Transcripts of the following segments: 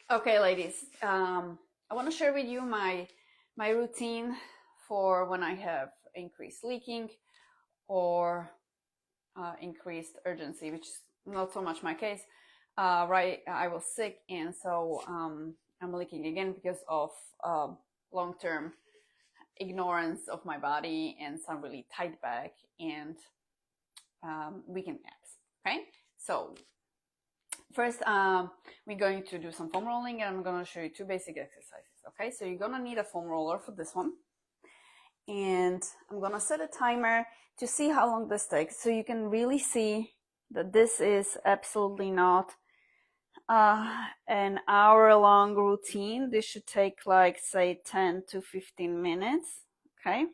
Okay, ladies, I want to share with you my routine for when I have increased leaking or increased urgency, which is not so much my case. Right, I was sick, and so I'm leaking again because of long-term ignorance of my body and some really tight back and weakened abs. Okay, so first, we're going to do some foam rolling, and I'm going to show you two basic exercises. Okay, so you're going to need a foam roller for this one. And I'm going to set a timer to see how long this takes, so you can really see that this is absolutely not an hour-long routine. This should take like, say, 10 to 15 minutes. Okay,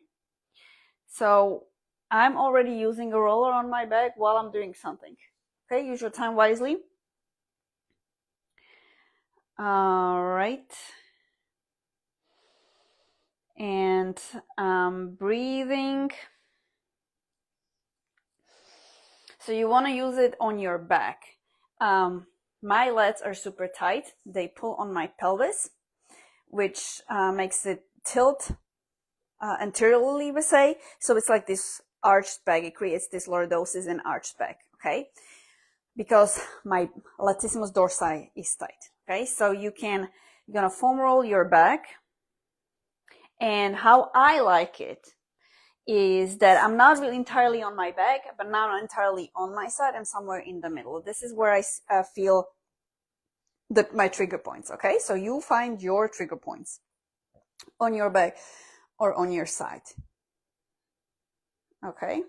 so I'm already using a roller on my back while I'm doing something. Okay, use your time wisely. All right. And breathing. So you want to use it on your back. My lats are super tight. They pull on my pelvis, which makes it tilt anteriorly, we say. So it's like this arched back. It creates this lordosis and arched back, okay? Because my latissimus dorsi is tight, okay? So you're gonna foam roll your back. And how I like it is that I'm not really entirely on my back, but not entirely on my side. I'm somewhere in the middle. This is where I feel my trigger points, okay? So you find your trigger points on your back or on your side, okay?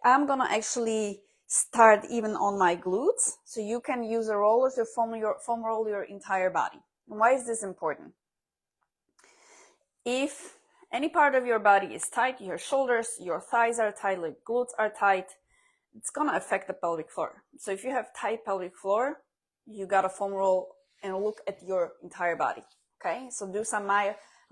I'm gonna actually start even on my glutes, so you can use a roller to foam roll your entire body. And why is this important? If any part of your body is tight, your shoulders, your thighs are tight, like glutes are tight, it's gonna affect the pelvic floor. So if you have tight pelvic floor, you gotta foam roll and look at your entire body, okay? So do some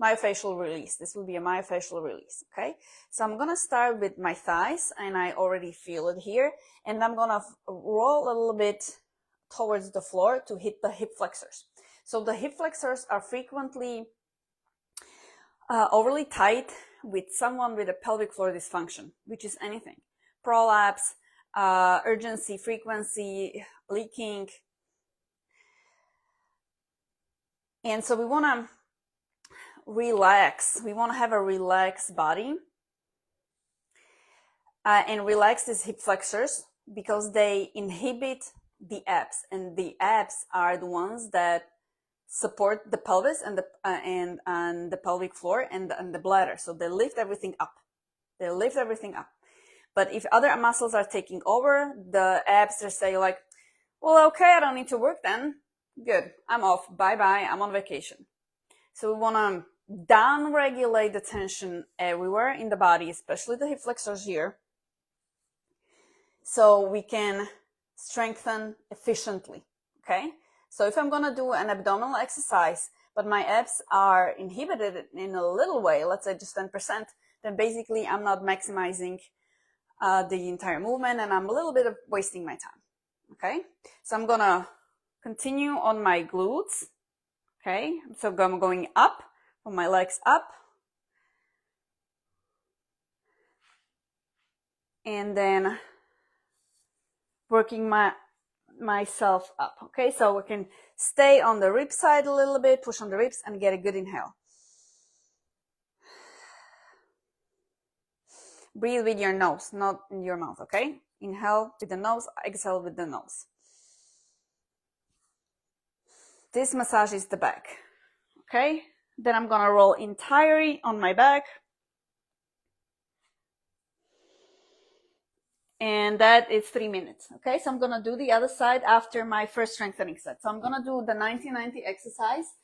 myofascial release. This will be a myofascial release, okay? So I'm gonna start with my thighs, and I already feel it here, and I'm gonna roll a little bit towards the floor to hit the hip flexors. So the hip flexors are frequently overly tight with someone with a pelvic floor dysfunction, which is anything. Prolapse, urgency, frequency, leaking. And so we want to relax. We want to have a relaxed body and relax these hip flexors because they inhibit the abs, and the abs are the ones that support the pelvis and the pelvic floor and the bladder. So they lift everything up. They lift everything up. But if other muscles are taking over, the abs just say like, well, okay, I don't need to work then. Good, I'm off. Bye-bye, I'm on vacation. So we want to down-regulate the tension everywhere in the body, especially the hip flexors here, so we can strengthen efficiently, okay? So if I'm going to do an abdominal exercise, but my abs are inhibited in a little way, let's say just 10%, then basically I'm not maximizing the entire movement, and I'm a little bit of wasting my time, okay? So I'm going to continue on my glutes, okay? So I'm going up, from my legs up, and then working myself up, okay? So we can stay on the rib side a little bit, push on the ribs, and get a good inhale. Breathe with your nose, not in your mouth, okay? Inhale with the nose, exhale with the nose. This massages the back, okay? Then I'm gonna roll entirely on my back. And that is 3 minutes, okay? So I'm gonna do the other side after my first strengthening set. So I'm gonna do the 90-90 exercise.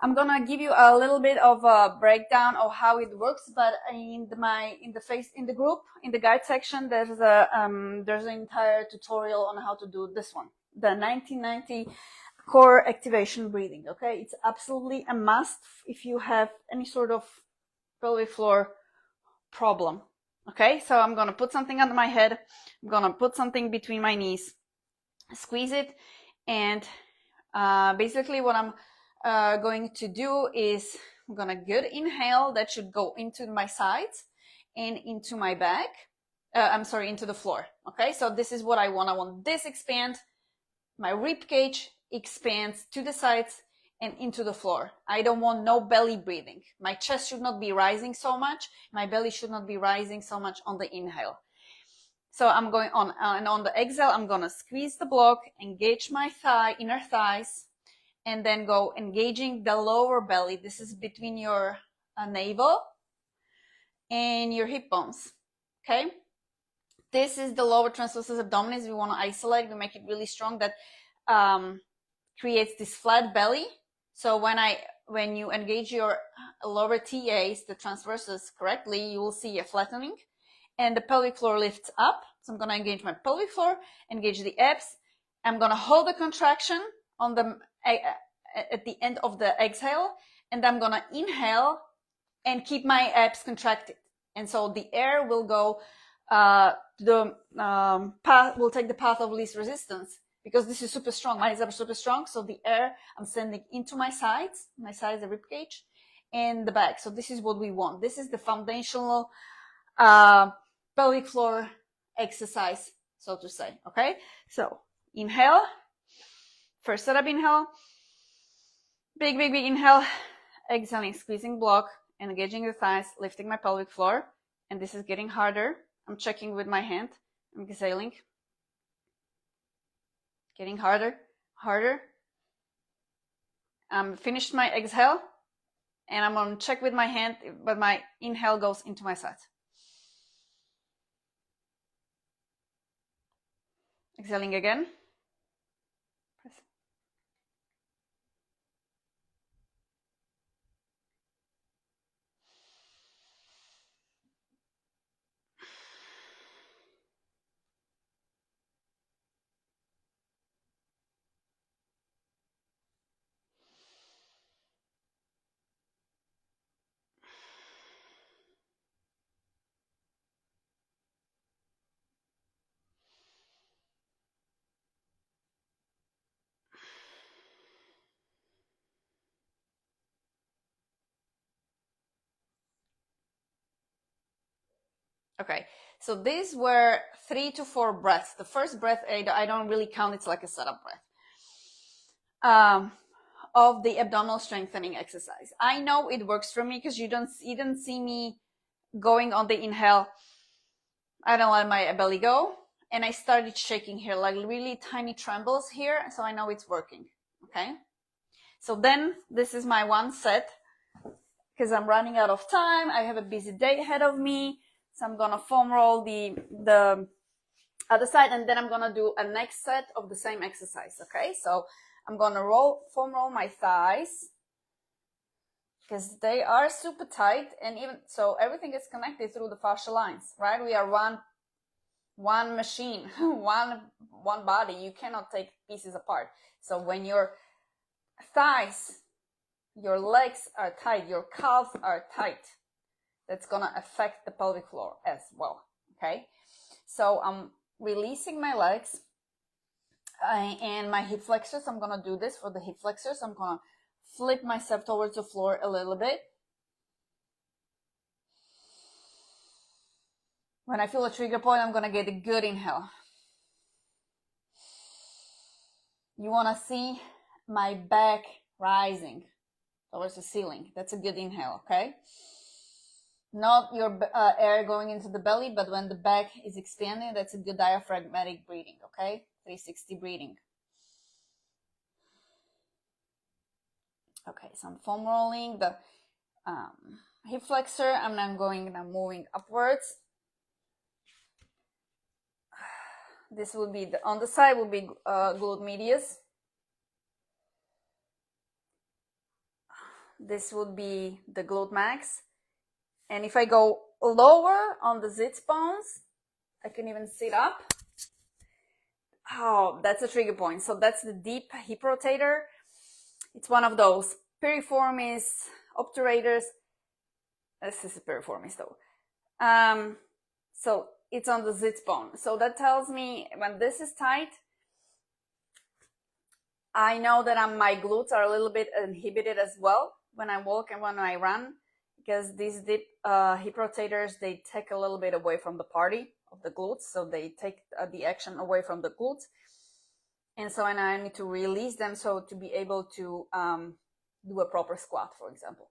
I'm gonna give you a little bit of a breakdown of how it works, but in the group, in the guide section, there's an entire tutorial on how to do this one, the 90-90 core activation breathing, okay? It's absolutely a must if you have any sort of pelvic floor problem, okay? So I'm gonna put something under my head, I'm gonna put something between my knees, squeeze it, and basically what I'm going to do is I'm gonna good inhale that should go into my sides and into my back. I'm sorry, into the floor. Okay, so this is what I want. I want this expand, my rib cage expands to the sides and into the floor. I don't want no belly breathing. My chest should not be rising so much. My belly should not be rising so much on the inhale. So I'm going on, and on the exhale, I'm gonna squeeze the block, engage my thigh, inner thighs, and then go engaging the lower belly. This is between your navel and your hip bones. Okay. This is the lower transversus abdominis. We want to isolate. We make it really strong. That creates this flat belly. So when you engage your lower TAs, the transversus correctly, you will see a flattening, and the pelvic floor lifts up. So I'm going to engage my pelvic floor, engage the abs. I'm going to hold the contraction on the at the end of the exhale, and I'm going to inhale and keep my abs contracted. And so the air will go the path will take the path of least resistance, because this is super strong. My abs are super strong, so the air I'm sending into my sides, the rib cage, and the back. So this is what we want. This is the foundational pelvic floor exercise, so to say. Okay, so inhale, first setup inhale, big inhale, exhaling, squeezing block, engaging the thighs, lifting my pelvic floor, and this is getting harder. I'm checking with my hand. I'm exhaling. Getting harder. I'm finished my exhale, and I'm going to check with my hand, but my inhale goes into my sides. Exhaling again. Okay, so these were 3 to 4 breaths. The first breath, I don't really count. It's like a setup breath of the abdominal strengthening exercise. I know it works for me because you didn't see me going on the inhale. I don't let my belly go, and I started shaking here, like really tiny trembles here, so I know it's working. Okay, so then this is my one set, because I'm running out of time. I have a busy day ahead of me. So I'm gonna foam roll the other side, and then I'm gonna do a next set of the same exercise. Okay, so I'm gonna foam roll my thighs, because they are super tight, and even so everything is connected through the fascia lines, right? We are one machine, one body. You cannot take pieces apart. So when your thighs, your legs are tight, your calves are tight, that's gonna affect the pelvic floor as well. Okay, so I'm releasing my legs and my hip flexors. I'm gonna do this for the hip flexors. I'm gonna flip myself towards the floor a little bit. When I feel a trigger point, I'm gonna get a good inhale. You wanna see my back rising towards the ceiling. That's a good inhale. Okay, not your air going into the belly, but when the back is expanding, that's a good diaphragmatic breathing. Okay, 360 breathing. Okay, so I'm foam rolling the hip flexor. I'm now moving upwards. This will be on the side will be glute medius. This would be the glute max. And if I go lower on the sits bones, I can even sit up. Oh, that's a trigger point. So that's the deep hip rotator. It's one of those piriformis, obturators. This is a piriformis though. So it's on the sits bone. So that tells me when this is tight, I know that my glutes are a little bit inhibited as well when I walk and when I run, because these deep hip rotators, they take a little bit away from the party of the glutes, so they take the action away from the glutes, and so I need to release them so to be able to do a proper squat, for example.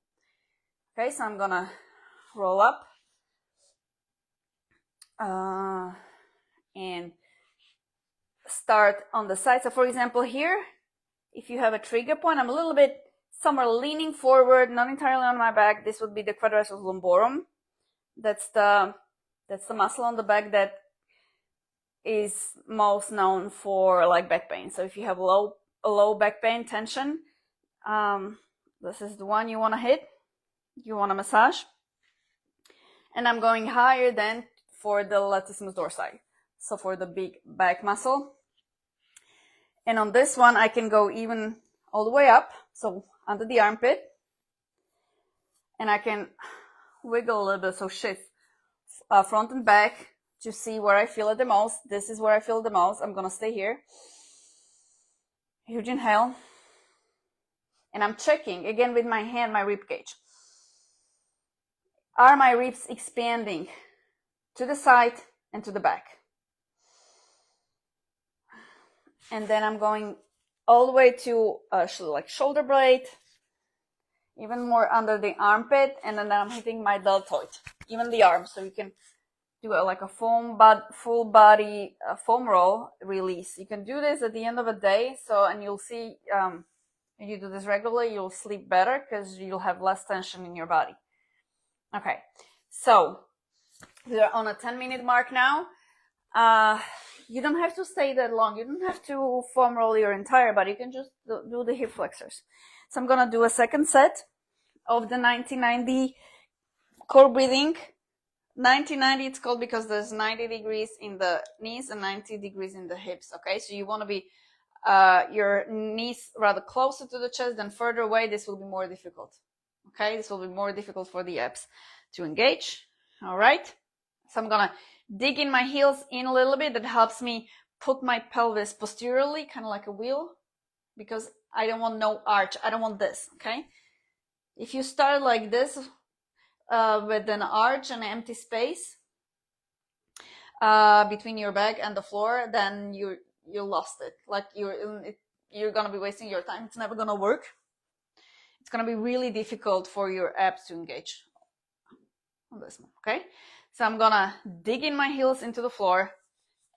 Okay, so I'm gonna roll up and start on the side. So for example here, if you have a trigger point, I'm a little bit somewhere leaning forward, not entirely on my back. This would be the quadratus lumborum. That's the muscle on the back that is most known for like back pain. So if you have low back pain tension, this is the one you want to hit, you want to massage. And I'm going higher than for the latissimus dorsi, so for the big back muscle. And on this one, I can go even all the way up, so under the armpit, and I can wiggle a little bit, so shift front and back to see where I feel it the most. This is where I feel the most. I'm gonna stay here. Huge inhale. And I'm checking again with my hand, my rib cage. Are my ribs expanding to the side and to the back? And then I'm going all the way to like shoulder blade, even more under the armpit, and then I'm hitting my deltoid, even the arm. So you can do like a full body foam roll release. You can do this at the end of a day. So, and you'll see, if you do this regularly, you'll sleep better because you'll have less tension in your body. Okay, so we're on a 10-minute mark now. You don't have to stay that long. You don't have to foam roll your entire body. You can just do the hip flexors. So I'm gonna do a second set of the 90-90 core breathing. 90-90 it's called because there's 90 degrees in the knees and 90 degrees in the hips. Okay, so you want to be your knees rather closer to the chest than further away. This will be more difficult. Okay, this will be more difficult for the abs to engage. All right, so I'm gonna dig in my heels in a little bit. That helps me put my pelvis posteriorly, kind of like a wheel, because I don't want no arch. I don't want this. Okay, if you start like this with an arch and empty space between your back and the floor, then you lost it. Like you're gonna be wasting your time. It's never gonna work. It's gonna be really difficult for your abs to engage on this one. Okay, so I'm gonna dig in my heels into the floor,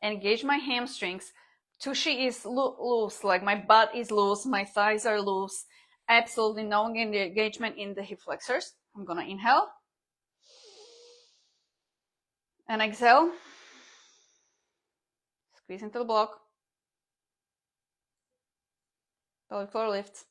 engage my hamstrings. Tushy is loose, like my butt is loose, my thighs are loose. Absolutely no engagement in the hip flexors. I'm gonna inhale and exhale. Squeeze into the block. Pelvic floor lift.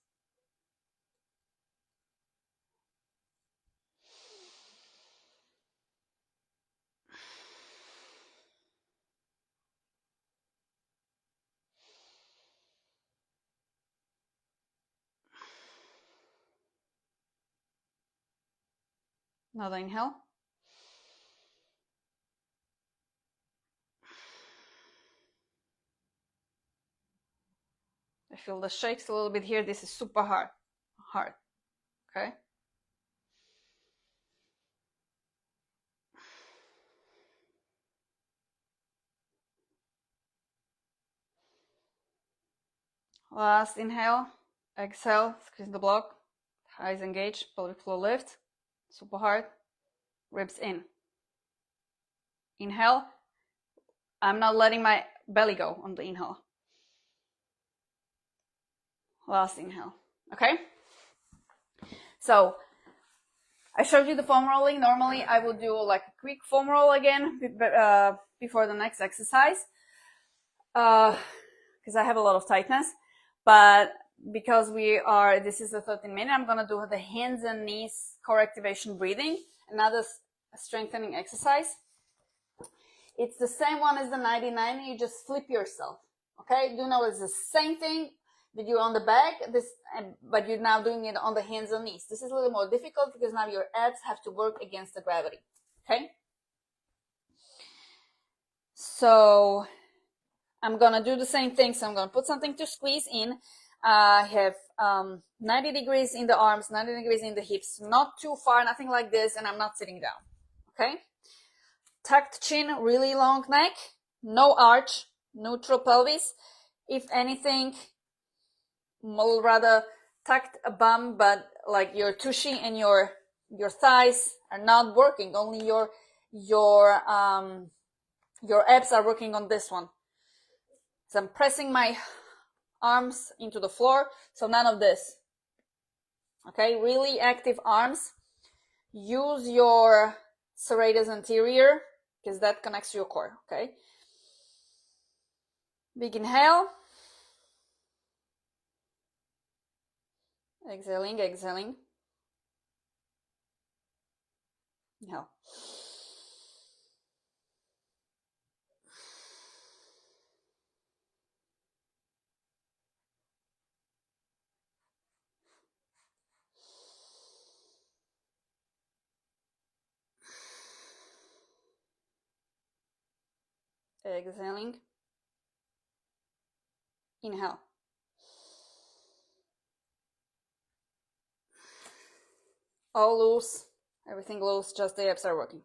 Another inhale. I feel the shakes a little bit here. This is super hard. Okay. Last inhale. Exhale. Squeeze the block. Thighs engaged. Pelvic floor lift. Super hard. Ribs in. Inhale. I'm not letting my belly go on the inhale. Last inhale. Okay. So I showed you the foam rolling. Normally I would do like a quick foam roll again before the next exercise because I have a lot of tightness. But because this is a 13-minute, I'm gonna do the hands and knees core activation breathing, another strengthening exercise. It's the same one as the 90-90. You just flip yourself. Okay, do know it's the same thing that you're on the back, but you're now doing it on the hands and knees. This is a little more difficult because now your abs have to work against the gravity. Okay, so I'm gonna do the same thing. So I'm gonna put something to squeeze in. I have 90 degrees in the arms, 90 degrees in the hips, not too far, nothing like this, and I'm not sitting down. Okay? Tucked chin, really long neck, no arch, neutral pelvis. If anything, rather tucked a bum, but like your tushy and your thighs are not working. Only your abs are working on this one. So I'm pressing my arms into the floor, so none of this. Okay, really active arms. Use your serratus anterior because that connects to your core. Okay, big inhale. Exhaling, exhaling. Inhale. Exhaling. Inhale. All loose, everything loose, just the abs are working.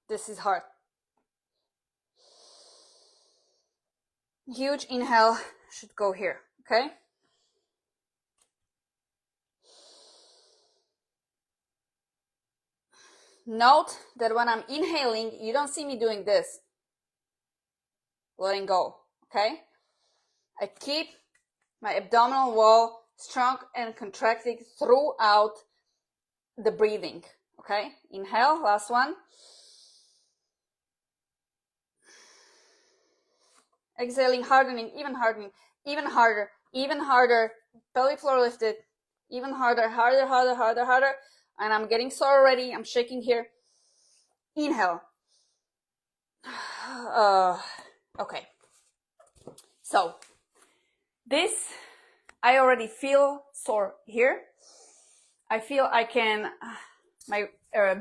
This is hard. Huge inhale should go here, okay? Note that when I'm inhaling, you don't see me doing this. Letting go, okay? I keep my abdominal wall strong and contracting throughout the breathing, okay? Inhale, last one. Exhaling, hardening, even harder, even harder. Pelvic floor lifted, even harder, harder, harder, harder, harder. And I'm getting sore already. I'm shaking here. Inhale. Okay. So this, I already feel sore here. I feel I can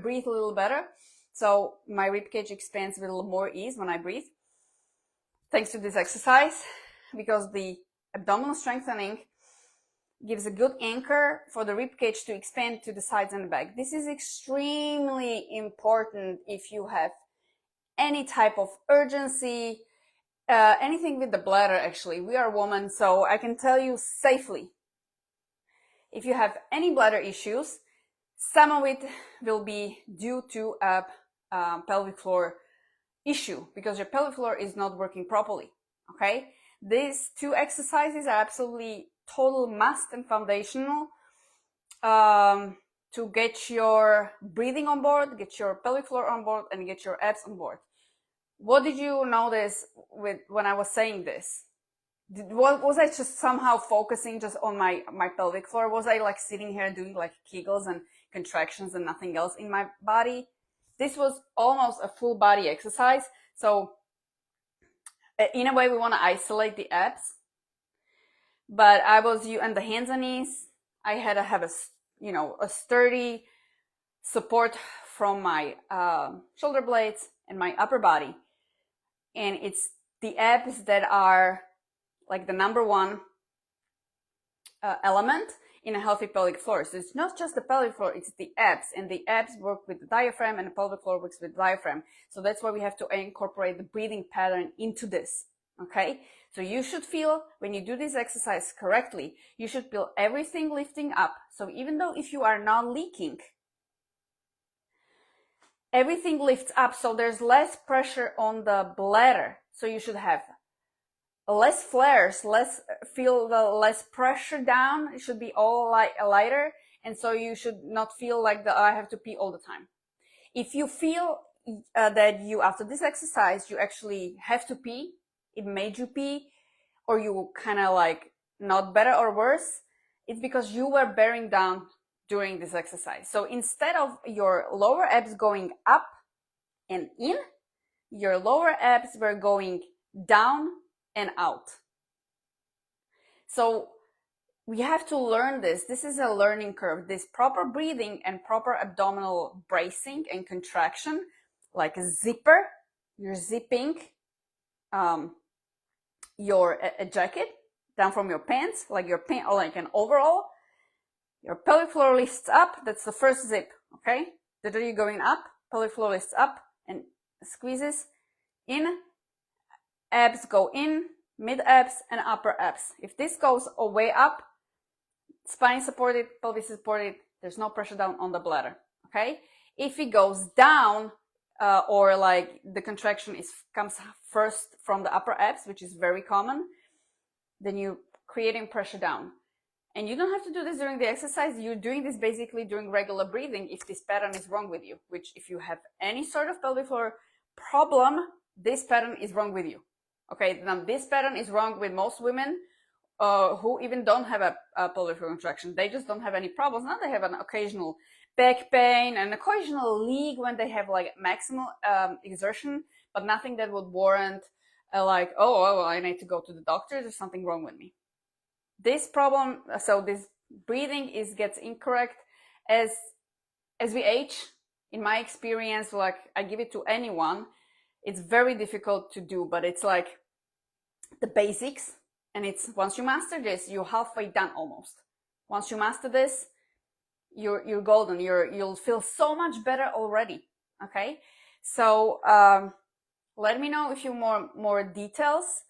breathe a little better. So my ribcage expands with a little more ease when I breathe. Thanks to this exercise, because the abdominal strengthening gives a good anchor for the ribcage to expand to the sides and the back. This is extremely important if you have any type of urgency, anything with the bladder. Actually, we are women, so I can tell you safely, if you have any bladder issues, some of it will be due to a pelvic floor issue, because your pelvic floor is not working properly. Okay, these two exercises are absolutely total must and foundational to get your breathing on board, get your pelvic floor on board, and get your abs on board. What did you notice when I was saying this? Was I just somehow focusing just on my pelvic floor? Was I like sitting here doing like Kegels and contractions and nothing else in my body? This was almost a full body exercise. So in a way, we want to isolate the abs. But I was and the hands and knees. I had to have a sturdy support from my shoulder blades and my upper body. And it's the abs that are like the number one element in a healthy pelvic floor. So it's not just the pelvic floor, it's the abs, and the abs work with the diaphragm and the pelvic floor works with the diaphragm. So that's why we have to incorporate the breathing pattern into this. Okay, so you should feel, when you do this exercise correctly, you should feel everything lifting up. So even though if you are not leaking, everything lifts up, so there's less pressure on the bladder. So you should have less flares, feel the less pressure down. It should be all lighter, and so you should not feel like I have to pee all the time. If you feel that you, after this exercise, you actually have to pee, it made you pee, or you kind of like not better or worse, it's because you were bearing down during this exercise. So instead of your lower abs going up and in, your lower abs were going down and out. So we have to learn this. This is a learning curve. This proper breathing and proper abdominal bracing and contraction, like a zipper, you're zipping your a jacket down from your pants, like your pant, or like an overall. Your pelvic floor lifts up. That's the first zip. Okay, that you're going up. Pelvic floor lifts up and squeezes in. Abs go in, mid abs and upper abs. If this goes way up, spine supported, pelvis supported, there's no pressure down on the bladder. Okay, if it goes down, or like the contraction comes first from the upper abs, which is very common, then you're creating pressure down. And you don't have to do this during the exercise. You're doing this basically during regular breathing if this pattern is wrong with you, which if you have any sort of pelvic floor problem, this pattern is wrong with you. Okay, now this pattern is wrong with most women who even don't have a pelvic floor contraction. They just don't have any problems. Now they have an occasional back pain, an occasional leak when they have like maximal exertion, but nothing that would warrant like, oh, I need to go to the doctor. There's something wrong with me. This problem, so this breathing gets incorrect as we age. In my experience, like I give it to anyone, it's very difficult to do, but it's like the basics. And it's once you master this, you're halfway done almost. Once you master this, you're golden. You'll feel so much better already. Okay, so let me know if you more details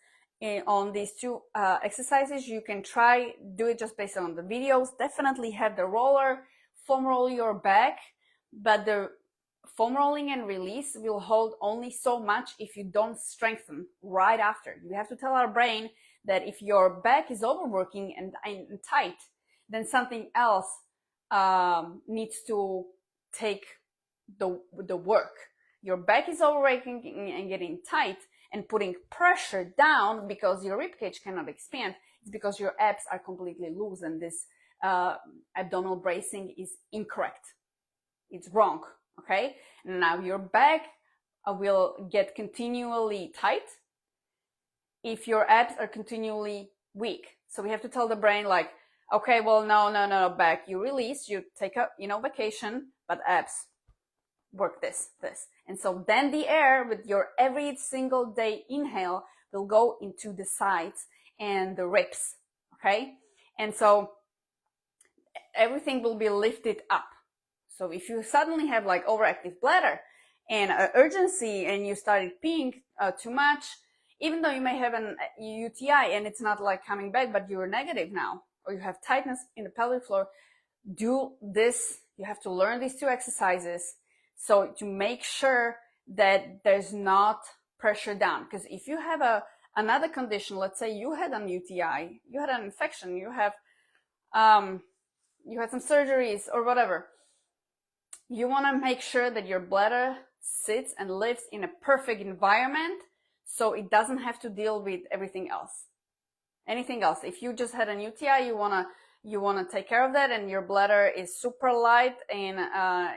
on these two exercises. You can try do it just based on the videos. Definitely have the roller, foam roll your back, but the foam rolling and release will hold only so much if you don't strengthen right after. You have to tell our brain that if your back is overworking and tight, then something else needs to take the work. Your back is overworking and getting tight and putting pressure down because your ribcage cannot expand. It's because your abs are completely loose and this abdominal bracing is incorrect. It's wrong. Okay, now your back will get continually tight if your abs are continually weak. So we have to tell the brain like, okay, well, no, back, you release, you take a vacation, but abs, work this. And so then the air with your every single day inhale will go into the sides and the ribs. Okay, and so everything will be lifted up. So if you suddenly have like overactive bladder and urgency and you started peeing too much, even though you may have an UTI and it's not like coming back, but you're negative now, or you have tightness in the pelvic floor, do this. You have to learn these two exercises so to make sure that there's not pressure down. Because if you have another condition, let's say you had an UTI, you had an infection, you had some surgeries or whatever, you want to make sure that your bladder sits and lives in a perfect environment so it doesn't have to deal with everything else. Anything else. If you just had an UTI, you want to take care of that, and your bladder is super light and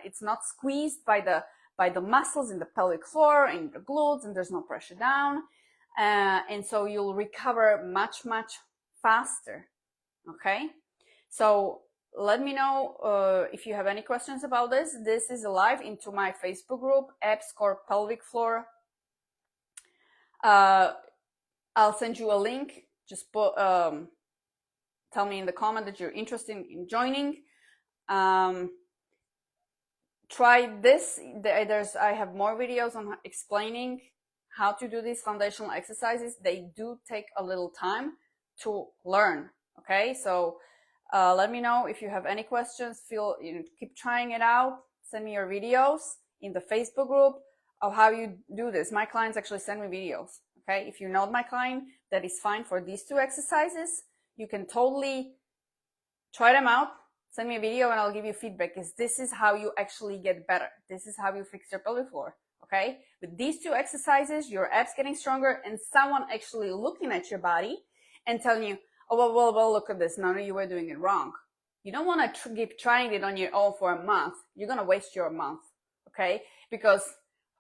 it's not squeezed by the muscles in the pelvic floor and the glutes, and there's no pressure down, and so you'll recover much faster. Okay, so let me know if you have any questions about this. This is live into my Facebook group, Abs Core Pelvic Floor. I'll send you a link. Just put, tell me in the comment that you're interested in joining. Try this. I have more videos on explaining how to do these foundational exercises. They do take a little time to learn. Okay, so let me know if you have any questions. Keep trying it out. Send me your videos in the Facebook group of how you do this. My clients actually send me videos. Okay, if you're not my client, that is fine for these two exercises. You can totally try them out. Send me a video and I'll give you feedback, because this is how you actually get better. This is how you fix your pelvic floor. Okay, with these two exercises, your abs getting stronger and someone actually looking at your body and telling you, oh, well, look at this. No, you were doing it wrong. You don't want to keep trying it on your own for a month. You're going to waste your month. Okay, because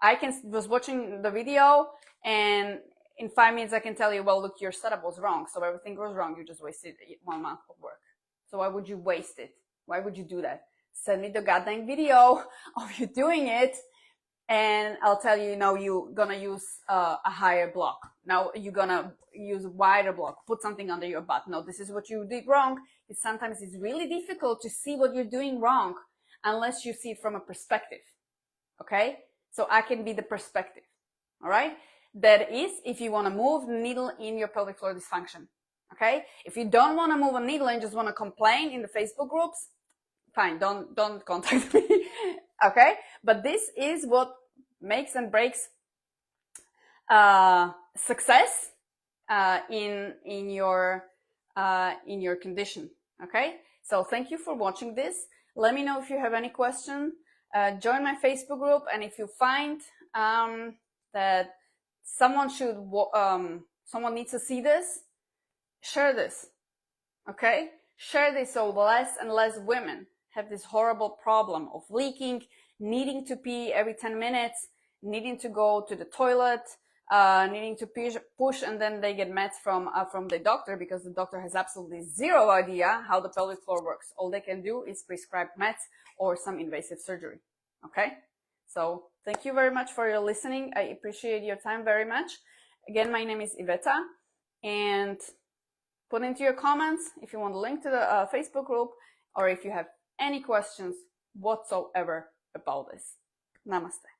I was watching the video and in 5 minutes I can tell you, well, look, your setup was wrong. So everything goes wrong. You just wasted 1 month of work. So why would you waste it? Why would you do that? Send me the goddamn video of you doing it, and I'll tell you, no, you're gonna use a higher block. Now you're gonna use a wider block. Put something under your butt. No, this is what you did wrong. Sometimes it's really difficult to see what you're doing wrong unless you see it from a perspective. Okay? So I can be the perspective. All right? That is if you want to move the needle in your pelvic floor dysfunction. Okay? If you don't want to move a needle and just want to complain in the Facebook groups, fine, don't contact me. Okay? But this is what makes and breaks success in your condition. Okay? So thank you for watching this. Let me know if you have any question. Join my Facebook group, and if you find that someone needs to see this, share this. Okay? Share this so less and less women have this horrible problem of leaking, needing to pee every 10 minutes, needing to go to the toilet, needing to push, and then they get meds from the doctor because the doctor has absolutely zero idea how the pelvic floor works. All they can do is prescribe meds or some invasive surgery. Okay? So thank you very much for your listening. I appreciate your time very much. Again, my name is Iveta, and put into your comments if you want a link to the Facebook group, or if you have any questions whatsoever about this. Namaste.